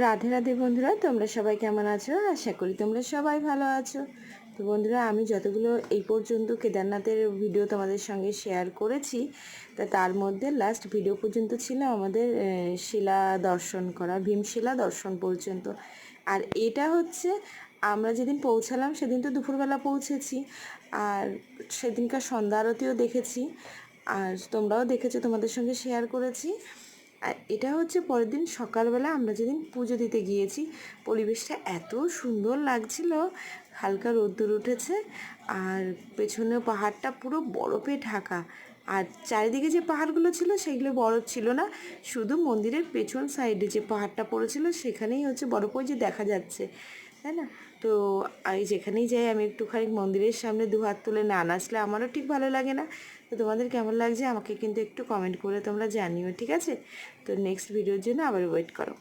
রাধে রাধে বন্ধুরা, তোমরা সবাই কেমন আছো? আশা করি তোমরা সবাই ভালো আছো। তো বন্ধুরা, আমি যতগুলো এই পর্যন্ত কেদারনাথের ভিডিও তোমাদের সঙ্গে শেয়ার করেছি, তার মধ্যে লাস্ট ভিডিও পর্যন্ত ছিল আমাদের শিলা দর্শন করা, ভীমশিলা দর্শন পর্যন্ত। আর এটা হচ্ছে আমরা যেদিন পৌঁছালাম সেদিন তো দুপুরবেলা পৌঁছেছি, আর সেদিনকার সন্ধ্যা আরতিও দেখেছি, আর তোমরাও দেখেছো, তোমাদের সঙ্গে শেয়ার করেছি। আর এটা হচ্ছে পরের দিন সকালবেলা আমরা যেদিন পুজো দিতে গিয়েছি। পরিবেশটা এত সুন্দর লাগছিল, হালকা রোদ্দুর উঠেছে, আর পেছনেও পাহাড়টা পুরো বরফে ঢাকা। আর চারিদিকে যে পাহাড়গুলো ছিল সেগুলো বরফ ছিল না, শুধু মন্দিরের পেছন সাইডে যে পাহাড়টা পড়েছিল সেখানেই হচ্ছে বরফ ওই যে দেখা যাচ্ছে, তাই না? তো আমি যেখানেই যাই আমি একটুখানি মন্দিরের সামনে দু হাত তুলে না নাচলে আমারও ঠিক ভালো লাগে না। তো তোমাদের কেমন লাগছে আমাকে কিন্তু একটু কমেন্ট করে তোমরা জানিও, ঠিক আছে? তো নেক্সট ভিডিওর জন্য আবার ওয়েট করো।